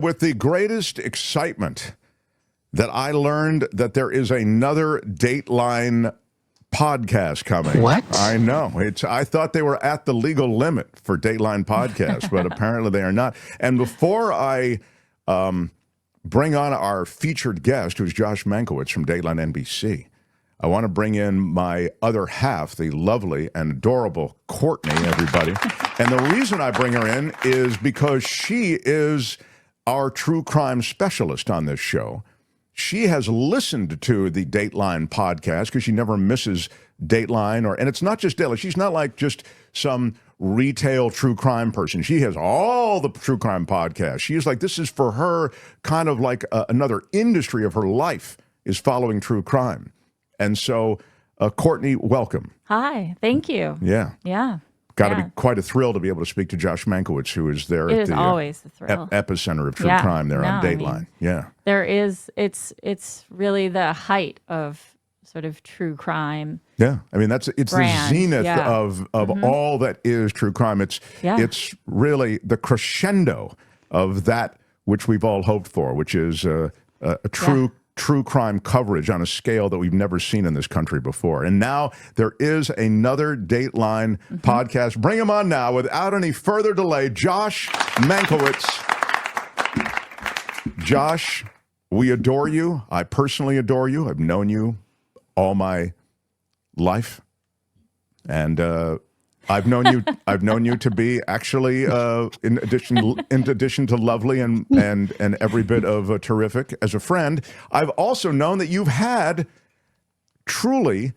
With the greatest excitement that I learned that there is another Dateline podcast coming. What? I know. I thought they were at the legal limit for Dateline podcasts, but apparently they are not. And before I bring on our featured guest, who's Josh Mankiewicz from Dateline NBC, I want to bring in my other half, the lovely and adorable Courtney, everybody. And the reason I bring her in is because she is our true crime specialist on this show. She has listened to the Dateline podcast because she never misses Dateline, and it's not just Dateline. She's not like just some retail true crime person. She has all the true crime podcasts. She is like, this is for her kind of like another industry of her life is following true crime. And so, Courtney, welcome. Hi, thank you. Yeah. Yeah. Got to be quite a thrill to be able to speak to Josh Mankiewicz, who is there at the always a thrill. Epicenter of true crime there on Dateline. There is, it's really the height of sort of true crime. Yeah. I mean, it's brand. The zenith of all that is true crime. It's really the crescendo of that which we've all hoped for, which is a true crime coverage on a scale that we've never seen in this country before. And now there is another Dateline podcast. Bring him on now without any further delay, Josh Mankiewicz. Josh, we adore you. I personally adore you. I've known you all my life. And I've known you to be actually, in addition to lovely and every bit of terrific as a friend. I've also known that you've had truly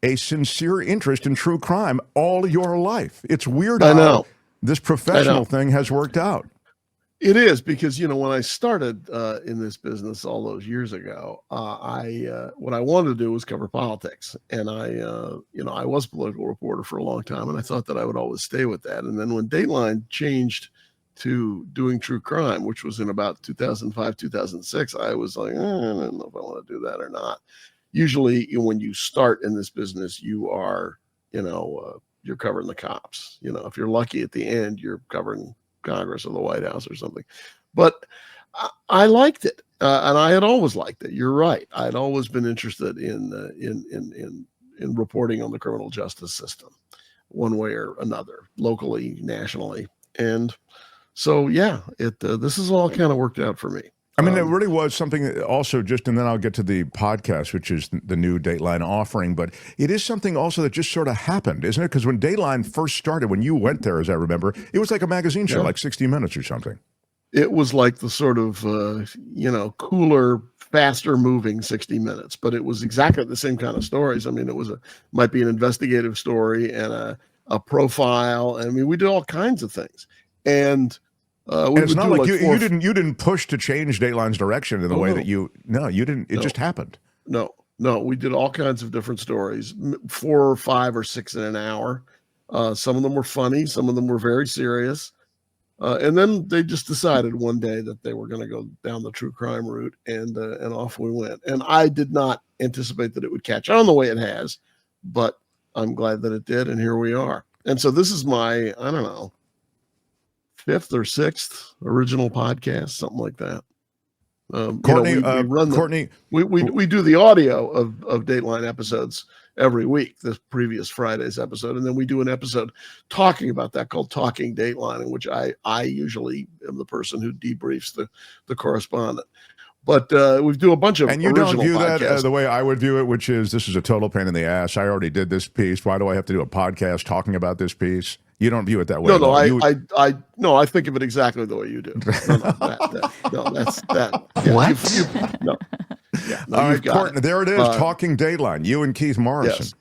a sincere interest in true crime all your life. It's weird how this professional thing has worked out. It is, because, when I started in this business all those years ago, what I wanted to do was cover politics. And I was a political reporter for a long time, and I thought that I would always stay with that. And then when Dateline changed to doing true crime, which was in about 2005, 2006, I was like, I don't know if I want to do that or not. Usually when you start in this business, you are, you're covering the cops. If you're lucky at the end, you're covering Congress or the White House or something. But I liked it, and I had always liked it. You're right. I'd always been interested in reporting on the criminal justice system, one way or another, locally, nationally, and so this has all kind of worked out for me. I mean, it really was something also just, and then I'll get to the podcast, which is the new Dateline offering, but it is something also that just sort of happened, isn't it? Because when Dateline first started, when you went there, as I remember, it was like a magazine show, like 60 Minutes or something. It was like the sort of, cooler, faster moving 60 Minutes, but it was exactly the same kind of stories. I mean, it might be an investigative story and a profile. I mean, we did all kinds of things. And it's not like you didn't push to change Dateline's direction in the way that you didn't. It just happened. No, we did all kinds of different stories, 4 or 5 or 6 in an hour. Some of them were funny, some of them were very serious, and then they just decided one day that they were going to go down the true crime route, and off we went. And I did not anticipate that it would catch on the way it has, but I'm glad that it did, and here we are. And so this is my, I don't know, 5th or 6th original podcast, something like that. Courtney, we do the audio of Dateline episodes every week, this previous Friday's episode, and then we do an episode talking about that called Talking Dateline, in which I usually am the person who debriefs the correspondent. But we do a bunch of original podcasts. And you don't view that the way I would view it, which is, this is a total pain in the ass. I already did this piece. Why do I have to do a podcast talking about this piece? You don't view it that way. No, I think of it exactly the way you do. That's that. Yeah, what? No. Yeah, no, all right, Courtney, there it is, Talking Dateline. You and Keith Morrison. Yes.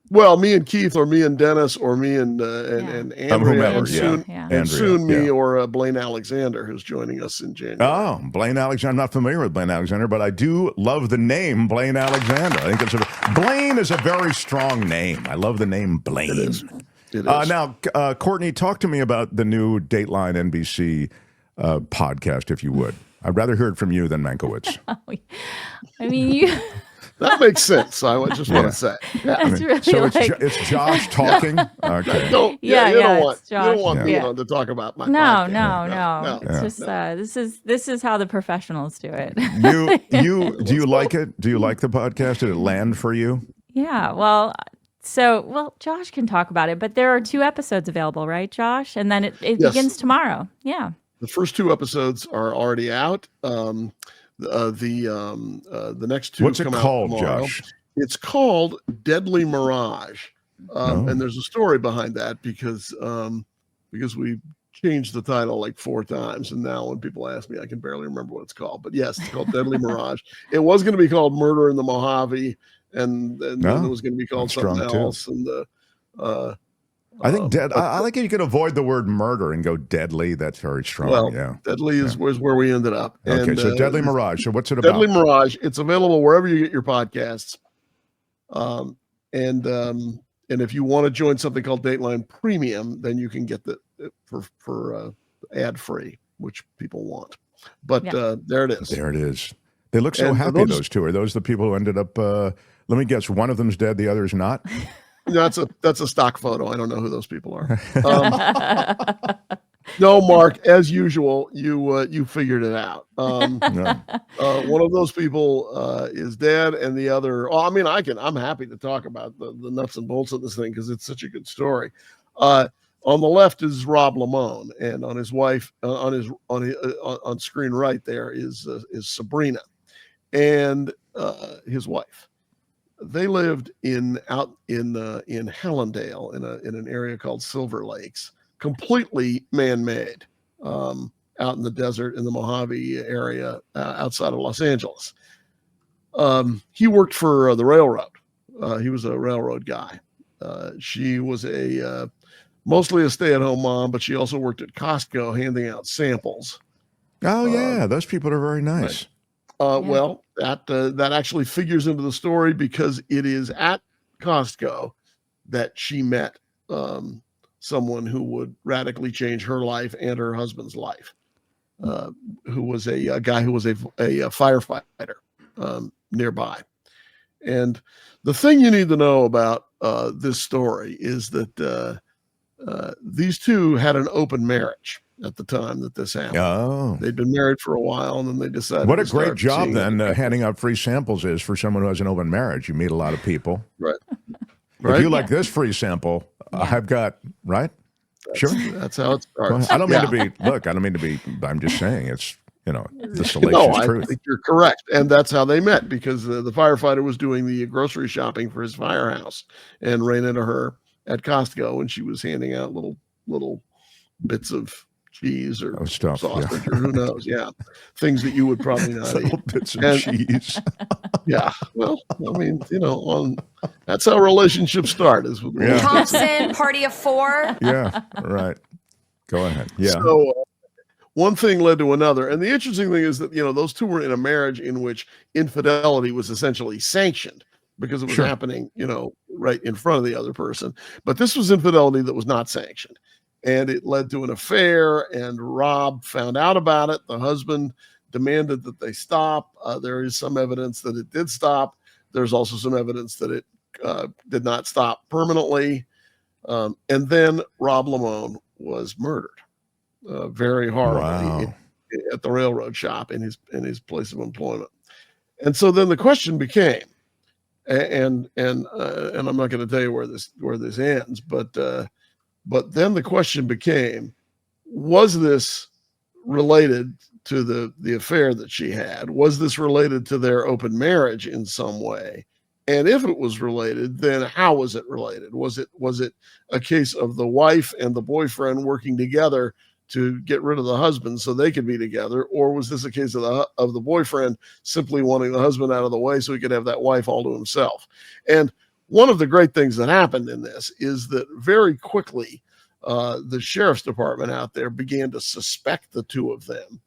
Well, me and Keith, or me and Dennis, or me and Andrea, whomever, and soon me or Blaine Alexander, who's joining us in January. Oh, Blaine Alexander. I'm not familiar with Blaine Alexander, but I do love the name Blaine Alexander. I think Blaine is a very strong name. I love the name Blaine. It is. Now, Courtney, talk to me about the new Dateline NBC podcast, if you would. I'd rather hear it from you than Mankiewicz. I mean, That makes sense. I just want Yeah. to say. That's really So like it's Josh talking. Okay. Don't, Yeah, you don't yeah, want it's you don't Josh. want me Yeah. on to talk about my No, podcast. no. It's just this is how the professionals do it. Do you like it? Do you like the podcast? Did it land for you? Yeah. Well, Josh can talk about it, but there are 2 episodes available, right, Josh? And then it Yes. begins tomorrow. Yeah. The first 2 episodes are already out. The next 2 What's it come called, out tomorrow. Josh? It's called Deadly Mirage, Oh. and there's a story behind that because we changed the title like 4 times, and now when people ask me, I can barely remember what it's called. But yes, it's called Deadly Mirage. It was going to be called Murder in the Mojave, and then it was going to be called something strong, too. else. And I think I like it. You could avoid the word murder and go deadly. That's very strong. well, Yeah. Deadly is where we ended up. Okay. And, So Deadly Mirage. So what's it about? Deadly Mirage. It's available wherever you get your podcasts. And if you want to join something called Dateline Premium, then you can get for ad free, which people want. But there it is. There it is. They look so And happy. Those 2 are those the people who ended up? Let me guess. One of them's dead. The other's not. That's a stock photo. I don't know who those people are. No, Mark, as usual, you figured it out. No. One of those people is dead, and the other. Oh, I mean, I'm happy to talk about the nuts and bolts of this thing because it's such a good story. On the left is Rob Lamone, and on his wife, on screen right there is Sabrina, and his wife. They lived out in Hallandale in an area called Silver Lakes, completely man-made, out in the desert in the Mojave area outside of Los Angeles. He worked for the railroad. He was a railroad guy. She was mostly a stay-at-home mom, but she also worked at Costco handing out samples. Oh yeah, those people are very nice. Right. Well, that actually figures into the story because it is at Costco that she met someone who would radically change her life and her husband's life, who was a guy who was a firefighter nearby. And the thing you need to know about this story is that these 2 had an open marriage at the time that this happened. Oh. They'd been married for a while, and then they decided. What a great job then handing out free samples is for someone who has an open marriage. You meet a lot of people. Right. If you like this free sample, I've got, right? Sure. That's how it starts. I don't mean to be, look, I don't mean to be, I'm just saying it's, the salacious truth. I think you're correct. And that's how they met because the firefighter was doing the grocery shopping for his firehouse and ran into her at Costco, and she was handing out little bits of cheese or stuff, sausage or who knows. Yeah. Things that you would probably not eat. Little bits of cheese. Yeah. Well, I mean, that's how relationships start is with Thompson, party of 4. Yeah. Right. Go ahead. Yeah. So one thing led to another. And the interesting thing is that, those 2 were in a marriage in which infidelity was essentially sanctioned because it was happening, right in front of the other person. But this was infidelity that was not sanctioned. And it led to an affair, and Rob found out about it. The husband demanded that they stop. There is some evidence that it did stop. There's also some evidence that it did not stop permanently. And then Rob Lamone was murdered very horribly at the railroad shop in his place of employment. And so then the question became, and I'm not going to tell you where this ends, but then the question became, was this related to the affair that she had? Was this related to their open marriage in some way? And if it was related, then how was it related? Was it a case of the wife and the boyfriend working together to get rid of the husband so they could be together? Or was this a case of the boyfriend simply wanting the husband out of the way so he could have that wife all to himself? And one of the great things that happened in this is that very quickly, the sheriff's department out there began to suspect the 2 of them.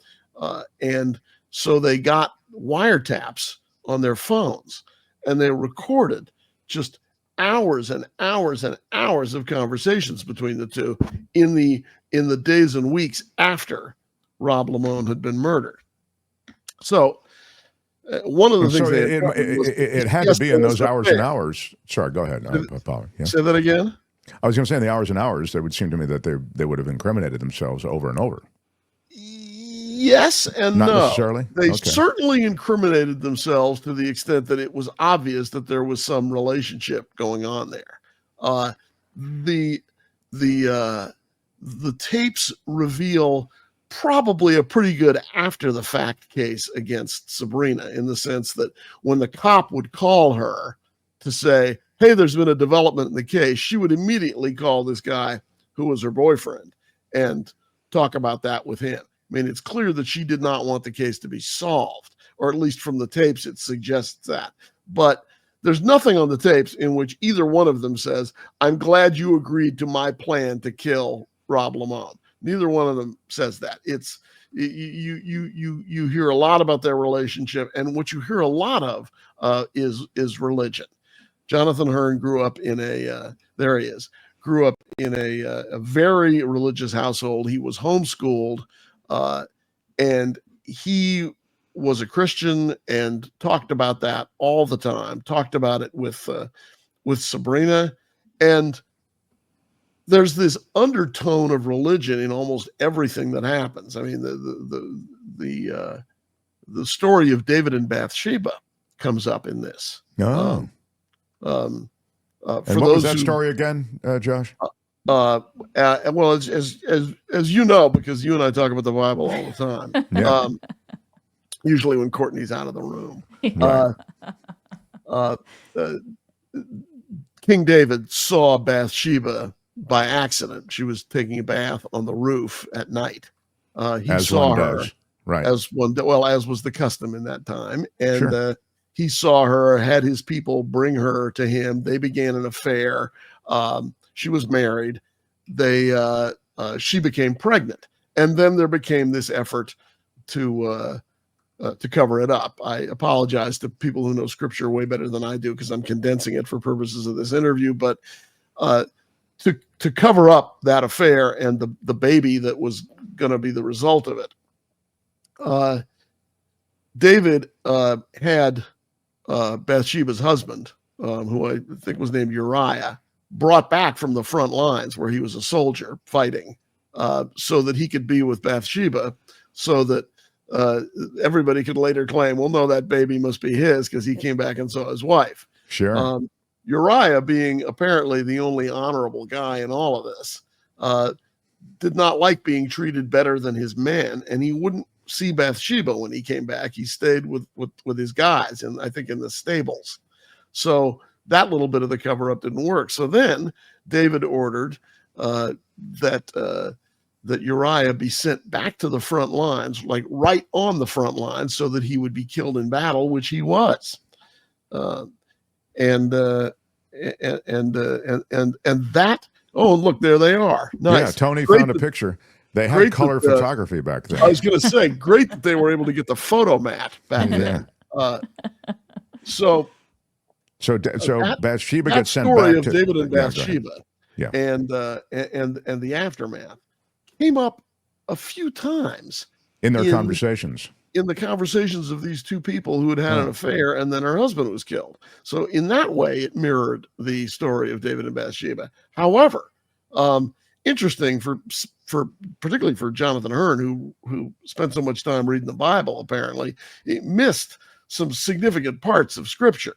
And so they got wiretaps on their phones, and they recorded just hours and hours and hours of conversations between the 2 in the days and weeks after Rob Lamone had been murdered. So One of the And so things they had it had to be in those hours and hours. Sorry, go ahead. I apologize. Yeah. Say that again. I was going to say in the hours and hours, it would seem to me that they would have incriminated themselves over and over. Yes and Not no. necessarily? They Okay. certainly incriminated themselves to the extent that it was obvious that there was some relationship going on there. The tapes reveal probably a pretty good after the fact case against Sabrina, in the sense that when the cop would call her to say, hey, there's been a development in the case, she would immediately call this guy who was her boyfriend and talk about that with him. I mean, it's clear that she did not want the case to be solved, or at least from the tapes, it suggests that. But there's nothing on the tapes in which either one of them says, I'm glad you agreed to my plan to kill Rob Lamont. Neither one of them says that. It's you hear a lot about their relationship, and what you hear a lot of is religion. Jonathan Hearn grew up in a very religious household. He was homeschooled, and he was a Christian and talked about that all the time. Talked about it with Sabrina, and there's this undertone of religion in almost everything that happens. I mean, the story of David and Bathsheba comes up in this. Oh. And what was that story again, Josh? Well, as you know, because you and I talk about the Bible all the time. Yeah. Usually when Courtney's out of the room. Right. King David saw Bathsheba by accident. She was taking a bath on the roof at night. He as saw one her does. Right. as was the custom in that time. And Sure. he saw her, had his people bring her to him. They began an affair. She was married. She became pregnant. And then there became this effort to cover it up. I apologize to people who know scripture way better than I do, because I'm condensing it for purposes of this interview. But to cover up that affair and the baby that was going to be the result of it, David had Bathsheba's husband, who I think was named Uriah, brought back from the front lines where he was a soldier fighting, so that he could be with Bathsheba, so that everybody could later claim, well, no, that baby must be his because he came back and saw his wife. Sure. Uriah, being apparently the only honorable guy in all of this, did not like being treated better than his men, and he wouldn't see Bathsheba when he came back. He stayed with his guys, and I think in the stables. So that little bit of the cover-up didn't work. So then David ordered that Uriah be sent back to the front lines, like right on the front lines, so that he would be killed in battle, which he was. And that. Oh, look, there they are. Nice. Yeah, Tony Great found a that- picture. They had great color that, photography back then. I was going to say, great that they were able to get the photo mat back then. So Bathsheba that gets sent story back of to David and Yeah, go ahead. Bathsheba, Yeah. and the aftermath came up a few times in their in- conversations. in the conversations of these two people who had had an affair, and then her husband was killed. So in that way, it mirrored the story of David and Bathsheba. However, interesting for particularly for Jonathan Hearn, who spent so much time reading the Bible, apparently, he missed some significant parts of Scripture.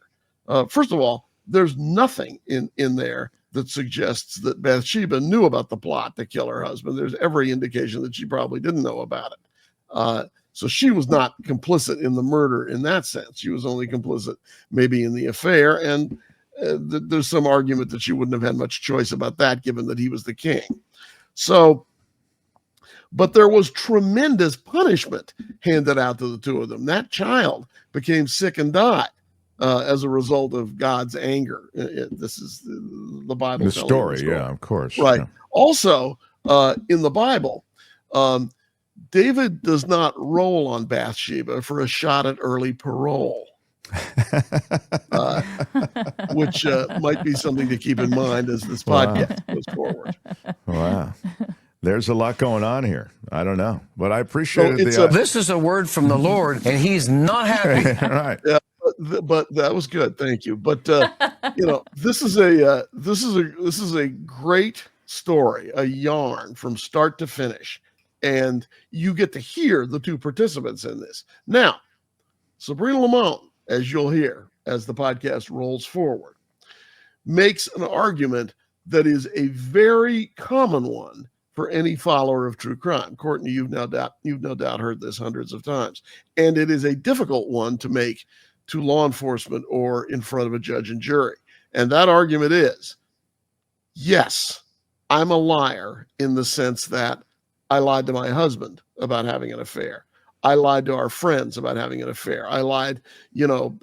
First of all, there's nothing in there that suggests that Bathsheba knew about the plot to kill her husband. There's every indication that she probably didn't know about it. So she was not complicit in the murder in that sense. She was only complicit maybe in the affair. And there's some argument that she wouldn't have had much choice about that, given that he was the king. So, but there was tremendous punishment handed out to the two of them. That child became sick and died as a result of God's anger. This is the Bible. The story, yeah, of course. Right. Yeah. Also, in the Bible, David does not roll on Bathsheba for a shot at early parole, which might be something to keep in mind as this podcast goes forward. Wow. There's a lot going on here. I don't know, but I appreciate This is a word from the Lord, and he's not happy. All right. Yeah, but that was good. Thank you. But this is a great story, a yarn from start to finish, and you get to hear the two participants in this. Now, Sabrina Lamont, as you'll hear as the podcast rolls forward, makes an argument that is a very common one for any follower of true crime. Courtney, you've no doubt heard this hundreds of times. And it is a difficult one to make to law enforcement or in front of a judge and jury. And that argument is, yes, I'm a liar in the sense that I lied to my husband about having an affair. I lied to our friends about having an affair. I lied,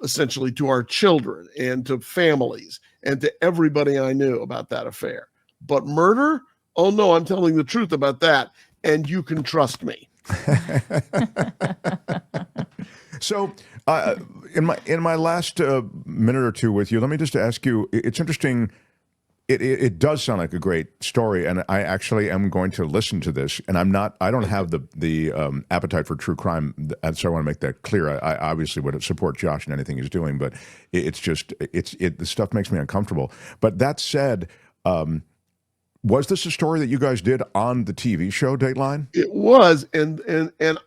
essentially to our children and to families and to everybody I knew about that affair. But murder? Oh no, I'm telling the truth about that, and you can trust me. So, in my last minute or two with you, let me just ask you. It's interesting. It does sound like a great story, and I actually am going to listen to this. And I don't have the appetite for true crime, and so I want to make that clear. I obviously would support Josh in anything he's doing, but the stuff makes me uncomfortable. But that said, was this a story that you guys did on the TV show Dateline? It was, and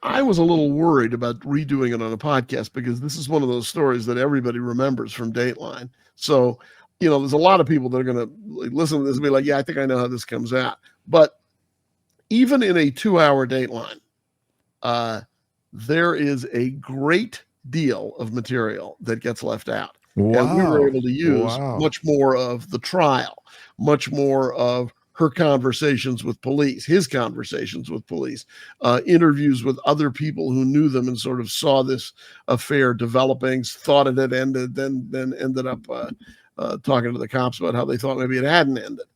I was a little worried about redoing it on a podcast because this is one of those stories that everybody remembers from Dateline. So, there's a lot of people that are going to listen to this and be like, yeah, I think I know how this comes out. But even in a 2-hour Dateline, there is a great deal of material that gets left out. Wow. And we were able to use much more of the trial, much more of her conversations with police, his conversations with police, interviews with other people who knew them and sort of saw this affair developing, thought it had ended, then ended up talking to the cops about how they thought maybe it hadn't ended.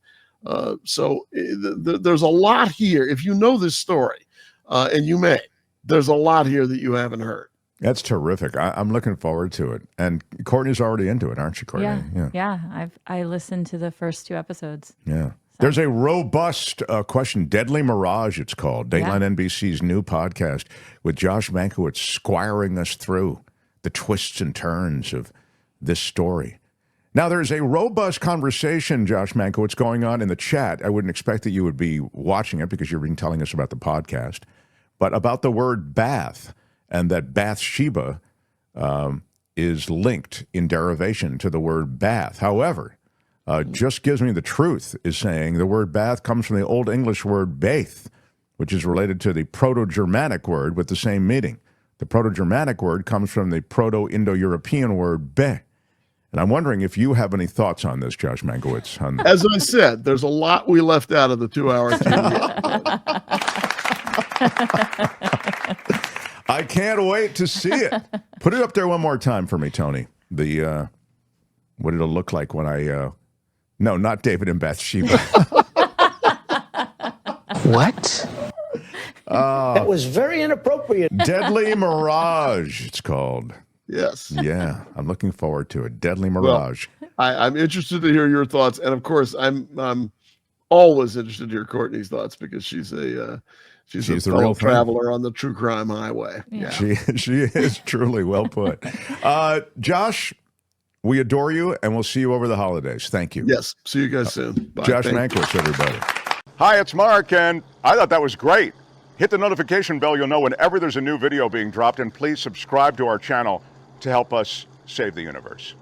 So there's a lot here. If you know this story, and you may, there's a lot here that you haven't heard. That's terrific. I'm looking forward to it. And Courtney's already into it, aren't you, Courtney? Yeah. I listened to the first 2 episodes. Yeah. There's a robust question, Deadly Mirage, it's called, Dateline NBC's new podcast with Josh Mankiewicz squiring us through the twists and turns of this story. Now, there's a robust conversation, Josh Mankiewicz, going on in the chat. I wouldn't expect that you would be watching it because you've been telling us about the podcast, but about the word bath and that Bathsheba is linked in derivation to the word bath. However, Just Gives Me the Truth is saying the word bath comes from the Old English word bath, which is related to the Proto-Germanic word with the same meaning. The Proto-Germanic word comes from the Proto-Indo-European word be. And I'm wondering if you have any thoughts on this, Josh Mankiewicz. As I said, there's a lot we left out of the 2-hour TV. I can't wait to see it. Put it up there one more time for me, Tony. The what it'll look like when I no, not David and Bathsheba. What? That was very inappropriate. Deadly Mirage, it's called. Yes. Yeah, I'm looking forward to it. Deadly Mirage. Well, I'm interested to hear your thoughts, and of course, I'm always interested to hear Courtney's thoughts because she's a fellow traveler on the true crime highway. Yeah. She is truly well put. Josh, we adore you, and we'll see you over the holidays. Thank you. Yes. See you guys soon. Bye. Josh Mankiewicz, everybody. Hi, it's Mark, and I thought that was great. Hit the notification bell. You'll know whenever there's a new video being dropped, and please subscribe to our channel to help us save the universe.